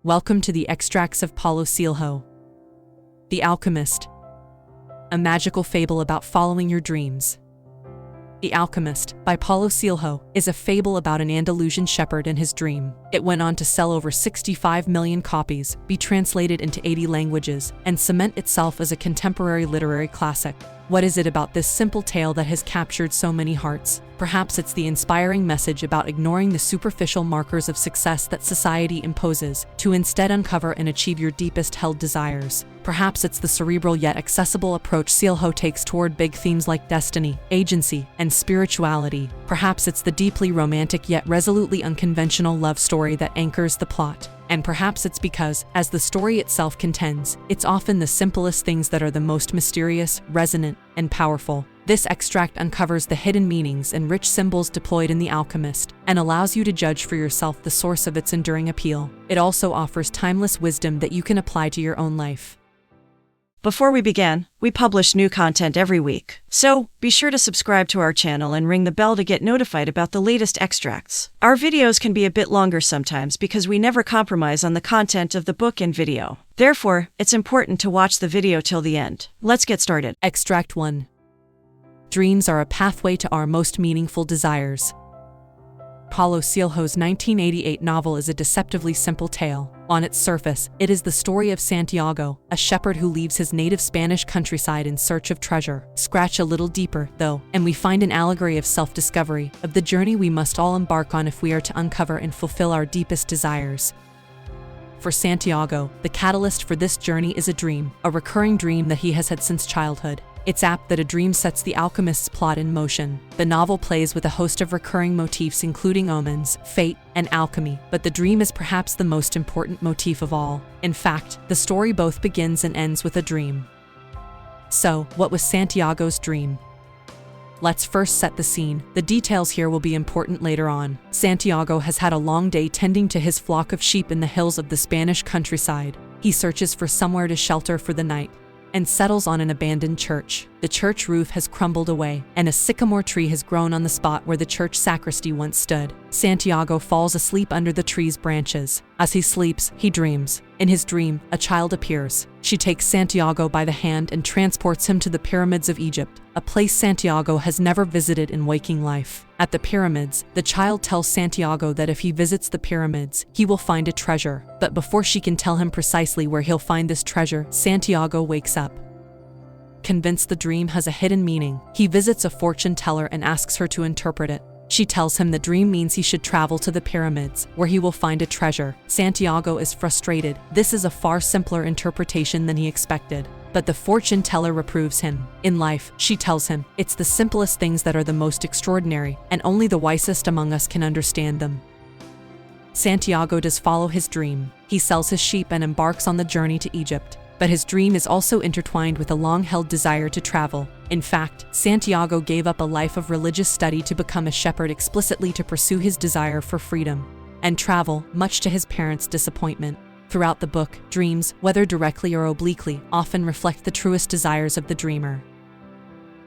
Welcome to the extracts of Paulo Coelho. The Alchemist. A magical fable about following your dreams. The Alchemist, by Paulo Coelho, is a fable about an Andalusian shepherd and his dream. It went on to sell over 65 million copies, be translated into 80 languages, and cement itself as a contemporary literary classic. What is it about this simple tale that has captured so many hearts? Perhaps it's the inspiring message about ignoring the superficial markers of success that society imposes, to instead uncover and achieve your deepest held desires. Perhaps it's the cerebral yet accessible approach Coelho takes toward big themes like destiny, agency, and spirituality. Perhaps it's the deeply romantic yet resolutely unconventional love story that anchors the plot. And perhaps it's because, as the story itself contends, it's often the simplest things that are the most mysterious, resonant, and powerful. This extract uncovers the hidden meanings and rich symbols deployed in The Alchemist, and allows you to judge for yourself the source of its enduring appeal. It also offers timeless wisdom that you can apply to your own life. Before we begin, we publish new content every week, so be sure to subscribe to our channel and ring the bell to get notified about the latest extracts. Our videos can be a bit longer sometimes because we never compromise on the content of the book and video. Therefore, it's important to watch the video till the end. Let's get started. Extract 1. Dreams are a pathway to our most meaningful desires. Paulo Coelho's 1988 novel is a deceptively simple tale. On its surface, it is the story of Santiago, a shepherd who leaves his native Spanish countryside in search of treasure. Scratch a little deeper, though, and we find an allegory of self-discovery, of the journey we must all embark on if we are to uncover and fulfill our deepest desires. For Santiago, the catalyst for this journey is a recurring dream that he has had since childhood. It's apt that a dream sets the alchemist's plot in motion. The novel plays with a host of recurring motifs including omens, fate, and alchemy, but the dream is perhaps the most important motif of all. In fact, the story both begins and ends with a dream. So, what was Santiago's dream? Let's first set the scene. The details here will be important later on. Santiago has had a long day tending to his flock of sheep in the hills of the Spanish countryside. He searches for somewhere to shelter for the night, and settles on an abandoned church. The church roof has crumbled away, and a sycamore tree has grown on the spot where the church sacristy once stood. Santiago falls asleep under the tree's branches. As he sleeps, he dreams. In his dream, a child appears. She takes Santiago by the hand and transports him to the pyramids of Egypt, a place Santiago has never visited in waking life. At the pyramids, the child tells Santiago that if he visits the pyramids, he will find a treasure. But before she can tell him precisely where he'll find this treasure, Santiago wakes up. Convinced the dream has a hidden meaning, he visits a fortune teller and asks her to interpret it. She tells him the dream means he should travel to the pyramids, where he will find a treasure. Santiago is frustrated. This is a far simpler interpretation than he expected. But the fortune teller reproves him. In life, she tells him, it's the simplest things that are the most extraordinary, and only the wisest among us can understand them. Santiago does follow his dream. He sells his sheep and embarks on the journey to Egypt. But his dream is also intertwined with a long-held desire to travel. In fact, Santiago gave up a life of religious study to become a shepherd explicitly to pursue his desire for freedom and travel, much to his parents' disappointment. Throughout the book, dreams, whether directly or obliquely, often reflect the truest desires of the dreamer.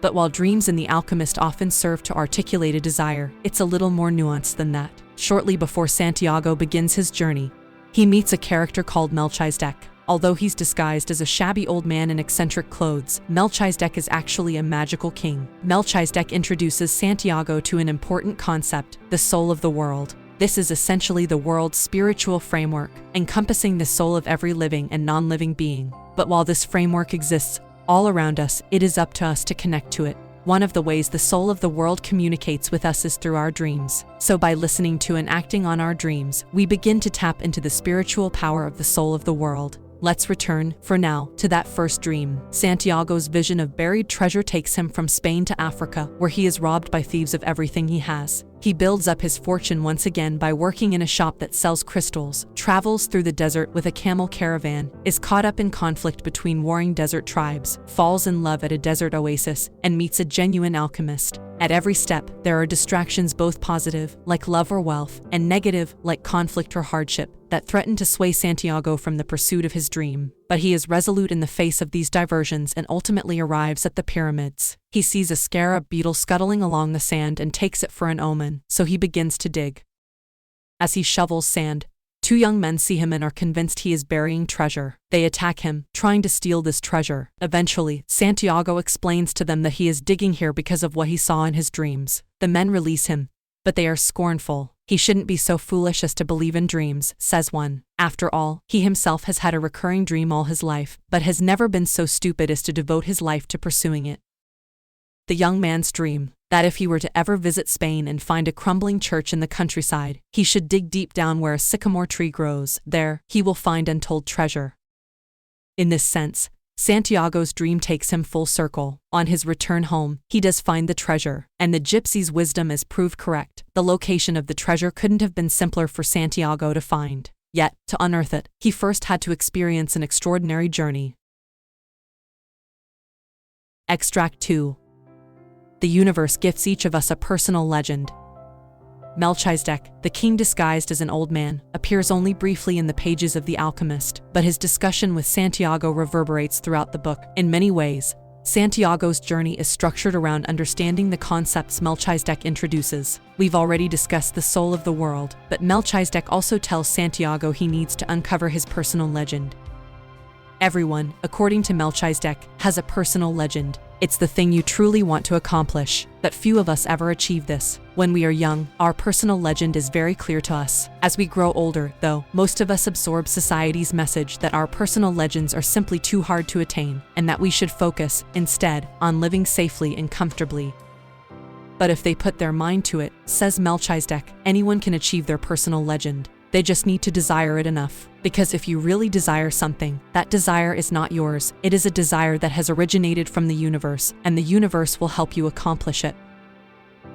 But while dreams in The Alchemist often serve to articulate a desire, it's a little more nuanced than that. Shortly before Santiago begins his journey, he meets a character called Melchizedek. Although he's disguised as a shabby old man in eccentric clothes, Melchizedek is actually a magical king. Melchizedek introduces Santiago to an important concept, the soul of the world. This is essentially the world's spiritual framework, encompassing the soul of every living and non-living being. But while this framework exists all around us, it is up to us to connect to it. One of the ways the soul of the world communicates with us is through our dreams. So by listening to and acting on our dreams, we begin to tap into the spiritual power of the soul of the world. Let's return, for now, to that first dream. Santiago's vision of buried treasure takes him from Spain to Africa, where he is robbed by thieves of everything he has. He builds up his fortune once again by working in a shop that sells crystals, travels through the desert with a camel caravan, is caught up in conflict between warring desert tribes, falls in love at a desert oasis, and meets a genuine alchemist. At every step, there are distractions both positive, like love or wealth, and negative, like conflict or hardship, that threaten to sway Santiago from the pursuit of his dream. But he is resolute in the face of these diversions and ultimately arrives at the pyramids. He sees a scarab beetle scuttling along the sand and takes it for an omen, so he begins to dig. As he shovels sand, Two young men see him and are convinced he is burying treasure. They attack him, trying to steal this treasure. Eventually, Santiago explains to them that he is digging here because of what he saw in his dreams. The men release him, but they are scornful. He shouldn't be so foolish as to believe in dreams, says one. After all, he himself has had a recurring dream all his life, but has never been so stupid as to devote his life to pursuing it. The young man's dream, that if he were to ever visit Spain and find a crumbling church in the countryside, he should dig deep down where a sycamore tree grows. There, he will find untold treasure. In this sense, Santiago's dream takes him full circle. On his return home, he does find the treasure, and the gypsy's wisdom is proved correct. The location of the treasure couldn't have been simpler for Santiago to find. Yet, to unearth it, he first had to experience an extraordinary journey. Extract 2. The universe gifts each of us a personal legend. Melchizedek, the king disguised as an old man, appears only briefly in the pages of The Alchemist, but his discussion with Santiago reverberates throughout the book. In many ways, Santiago's journey is structured around understanding the concepts Melchizedek introduces. We've already discussed the soul of the world, but Melchizedek also tells Santiago he needs to uncover his personal legend. Everyone, according to Melchizedek, has a personal legend. It's the thing you truly want to accomplish, but few of us ever achieve this. When we are young, our personal legend is very clear to us. As we grow older, though, most of us absorb society's message that our personal legends are simply too hard to attain, and that we should focus, instead, on living safely and comfortably. But if they put their mind to it, says Melchizedek, anyone can achieve their personal legend. They just need to desire it enough. Because if you really desire something, that desire is not yours. It is a desire that has originated from the universe, and the universe will help you accomplish it.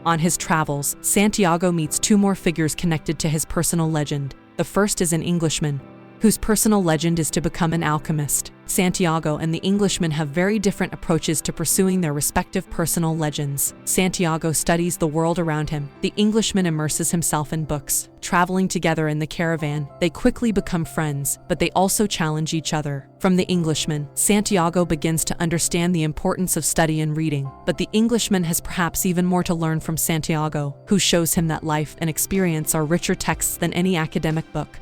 On his travels, Santiago meets two more figures connected to his personal legend. The first is an Englishman, whose personal legend is to become an alchemist. Santiago and the Englishman have very different approaches to pursuing their respective personal legends. Santiago studies the world around him. The Englishman immerses himself in books. Traveling together in the caravan, they quickly become friends, but they also challenge each other. From the Englishman, Santiago begins to understand the importance of study and reading, but the Englishman has perhaps even more to learn from Santiago, who shows him that life and experience are richer texts than any academic book.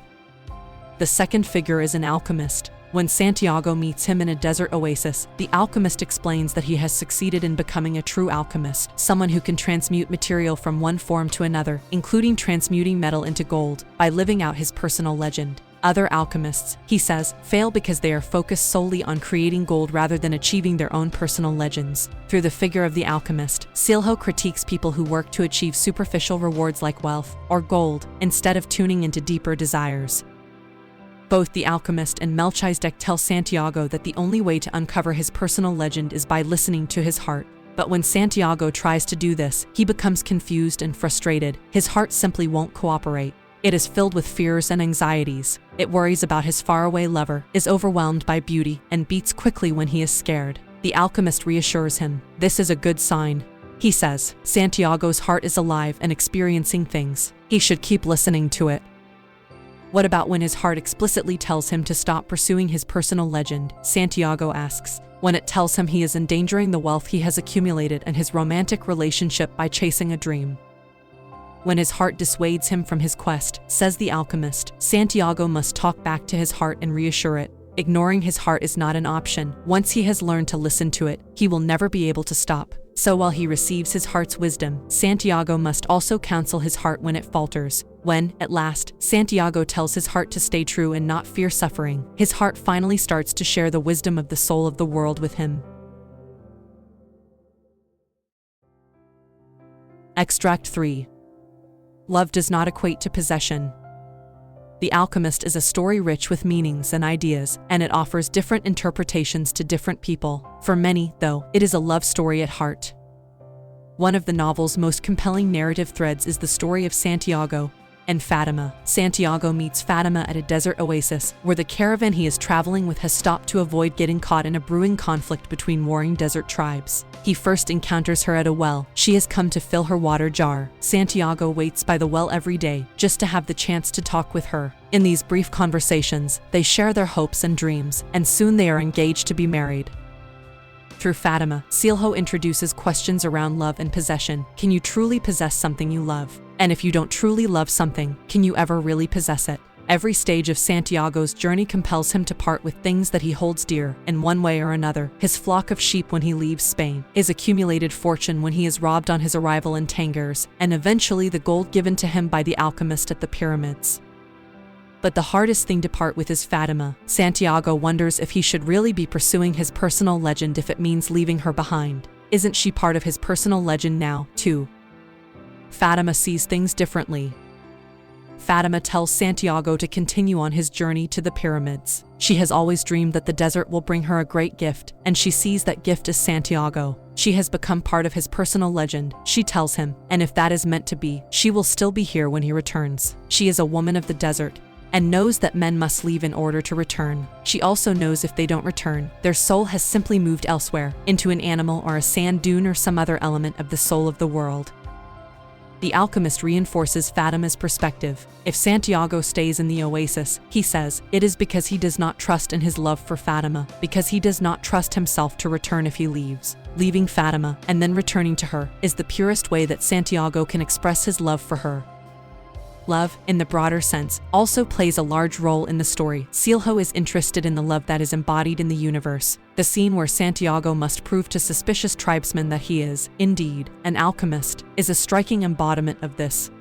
The second figure is an alchemist. When Santiago meets him in a desert oasis, the alchemist explains that he has succeeded in becoming a true alchemist, someone who can transmute material from one form to another, including transmuting metal into gold, by living out his personal legend. Other alchemists, he says, fail because they are focused solely on creating gold rather than achieving their own personal legends. Through the figure of the alchemist, Silho critiques people who work to achieve superficial rewards like wealth or gold, instead of tuning into deeper desires. Both the alchemist and Melchizedek tell Santiago that the only way to uncover his personal legend is by listening to his heart. But when Santiago tries to do this, he becomes confused and frustrated. His heart simply won't cooperate. It is filled with fears and anxieties. It worries about his faraway lover, is overwhelmed by beauty, and beats quickly when he is scared. The alchemist reassures him. This is a good sign. He says, Santiago's heart is alive and experiencing things. He should keep listening to it. What about when his heart explicitly tells him to stop pursuing his personal legend? Santiago asks. When it tells him he is endangering the wealth he has accumulated and his romantic relationship by chasing a dream. When his heart dissuades him from his quest, says the alchemist, Santiago must talk back to his heart and reassure it. Ignoring his heart is not an option. Once he has learned to listen to it, he will never be able to stop. So while he receives his heart's wisdom, Santiago must also counsel his heart when it falters. When, at last, Santiago tells his heart to stay true and not fear suffering, his heart finally starts to share the wisdom of the soul of the world with him. Extract 3. Love does not equate to possession. The Alchemist is a story rich with meanings and ideas, and it offers different interpretations to different people. For many, though, it is a love story at heart. One of the novel's most compelling narrative threads is the story of Santiago and Fatima. Santiago meets Fatima at a desert oasis, where the caravan he is traveling with has stopped to avoid getting caught in a brewing conflict between warring desert tribes. He first encounters her at a well. She has come to fill her water jar. Santiago waits by the well every day, just to have the chance to talk with her. In these brief conversations, they share their hopes and dreams, and soon they are engaged to be married. Through Fatima, Silho introduces questions around love and possession. Can you truly possess something you love? And if you don't truly love something, can you ever really possess it? Every stage of Santiago's journey compels him to part with things that he holds dear in one way or another: his flock of sheep when he leaves Spain, his accumulated fortune when he is robbed on his arrival in Tangiers, and eventually the gold given to him by the alchemist at the pyramids. But the hardest thing to part with is Fatima. Santiago wonders if he should really be pursuing his personal legend if it means leaving her behind. Isn't she part of his personal legend now, too? Fatima sees things differently. Fatima tells Santiago to continue on his journey to the pyramids. She has always dreamed that the desert will bring her a great gift, and she sees that gift as Santiago. She has become part of his personal legend, she tells him, and if that is meant to be, she will still be here when he returns. She is a woman of the desert, and knows that men must leave in order to return. She also knows if they don't return, their soul has simply moved elsewhere, into an animal or a sand dune or some other element of the soul of the world. The alchemist reinforces Fatima's perspective. If Santiago stays in the oasis, he says, it is because he does not trust in his love for Fatima, because he does not trust himself to return if he leaves. Leaving Fatima, and then returning to her, is the purest way that Santiago can express his love for her. Love, in the broader sense, also plays a large role in the story. Coelho is interested in the love that is embodied in the universe. The scene where Santiago must prove to suspicious tribesmen that he is, indeed, an alchemist, is a striking embodiment of this.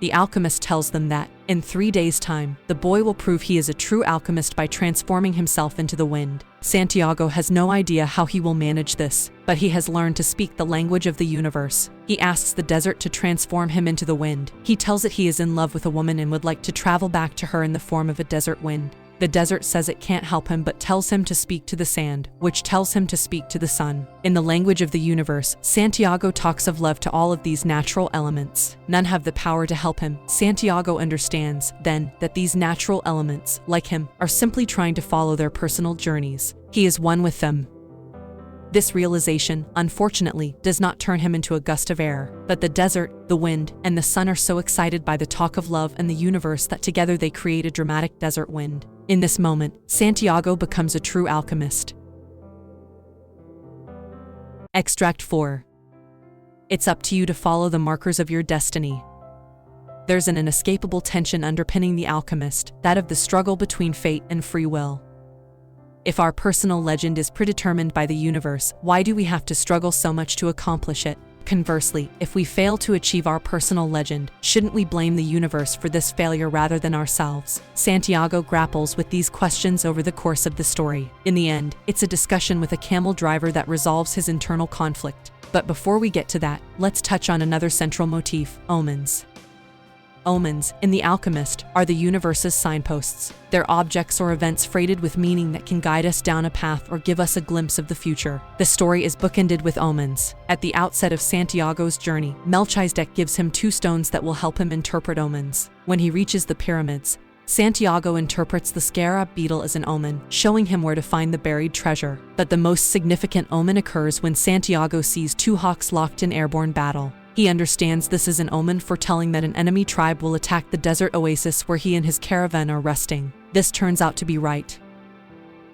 The alchemist tells them that, in 3 days' time, the boy will prove he is a true alchemist by transforming himself into the wind. Santiago has no idea how he will manage this, but he has learned to speak the language of the universe. He asks the desert to transform him into the wind. He tells it he is in love with a woman and would like to travel back to her in the form of a desert wind. The desert says it can't help him but tells him to speak to the sand, which tells him to speak to the sun. In the language of the universe, Santiago talks of love to all of these natural elements. None have the power to help him. Santiago understands, then, that these natural elements, like him, are simply trying to follow their personal journeys. He is one with them. This realization, unfortunately, does not turn him into a gust of air, but the desert, the wind, and the sun are so excited by the talk of love and the universe that together they create a dramatic desert wind. In this moment, Santiago becomes a true alchemist. Extract 4. It's up to you to follow the markers of your destiny. There's an inescapable tension underpinning The Alchemist, that of the struggle between fate and free will. If our personal legend is predetermined by the universe, why do we have to struggle so much to accomplish it? Conversely, if we fail to achieve our personal legend, shouldn't we blame the universe for this failure rather than ourselves? Santiago grapples with these questions over the course of the story. In the end, it's a discussion with a camel driver that resolves his internal conflict. But before we get to that, let's touch on another central motif: omens. Omens, in The Alchemist, are the universe's signposts. They're objects or events freighted with meaning that can guide us down a path or give us a glimpse of the future. The story is bookended with omens. At the outset of Santiago's journey, Melchizedek gives him 2 stones that will help him interpret omens. When he reaches the pyramids, Santiago interprets the scarab beetle as an omen, showing him where to find the buried treasure. But the most significant omen occurs when Santiago sees 2 hawks locked in airborne battle. He understands this is an omen foretelling that an enemy tribe will attack the desert oasis where he and his caravan are resting. This turns out to be right.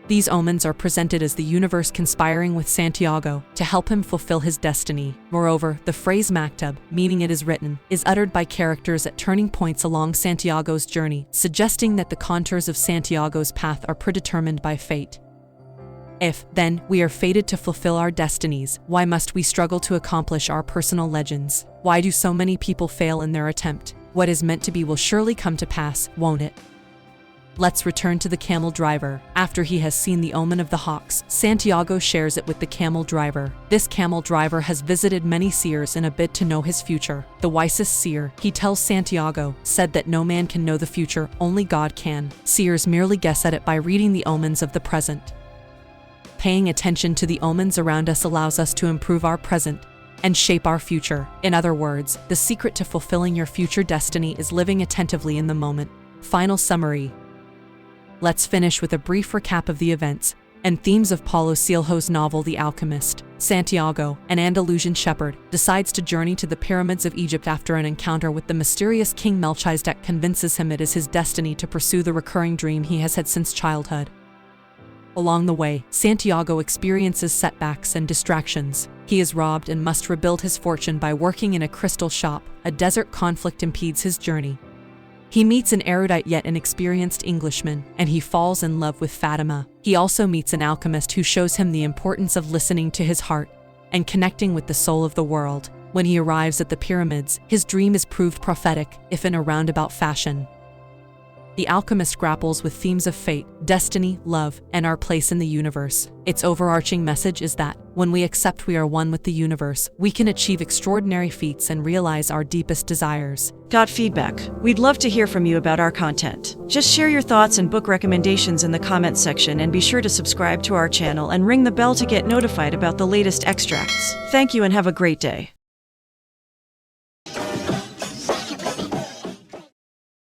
These omens are presented as the universe conspiring with Santiago to help him fulfill his destiny. Moreover, the phrase maktub, meaning it is written, is uttered by characters at turning points along Santiago's journey, suggesting that the contours of Santiago's path are predetermined by fate. If, then, we are fated to fulfill our destinies, why must we struggle to accomplish our personal legends? Why do so many people fail in their attempt? What is meant to be will surely come to pass, won't it? Let's return to the camel driver. After he has seen the omen of the hawks, Santiago shares it with the camel driver. This camel driver has visited many seers in a bid to know his future. The wisest seer, he tells Santiago, said that no man can know the future, only God can. Seers merely guess at it by reading the omens of the present. Paying attention to the omens around us allows us to improve our present and shape our future. In other words, the secret to fulfilling your future destiny is living attentively in the moment. Final summary. Let's finish with a brief recap of the events and themes of Paulo Coelho's novel The Alchemist. Santiago, an Andalusian shepherd, decides to journey to the pyramids of Egypt after an encounter with the mysterious King Melchizedek convinces him it is his destiny to pursue the recurring dream he has had since childhood. Along the way, Santiago experiences setbacks and distractions. He is robbed and must rebuild his fortune by working in a crystal shop. A desert conflict impedes his journey. He meets an erudite yet inexperienced Englishman, and he falls in love with Fatima. He also meets an alchemist who shows him the importance of listening to his heart and connecting with the soul of the world. When he arrives at the pyramids, his dream is proved prophetic, if in a roundabout fashion. The Alchemist grapples with themes of fate, destiny, love, and our place in the universe. Its overarching message is that, when we accept we are one with the universe, we can achieve extraordinary feats and realize our deepest desires. Got feedback? We'd love to hear from you about our content. Just share your thoughts and book recommendations in the comments section, and be sure to subscribe to our channel and ring the bell to get notified about the latest extracts. Thank you and have a great day.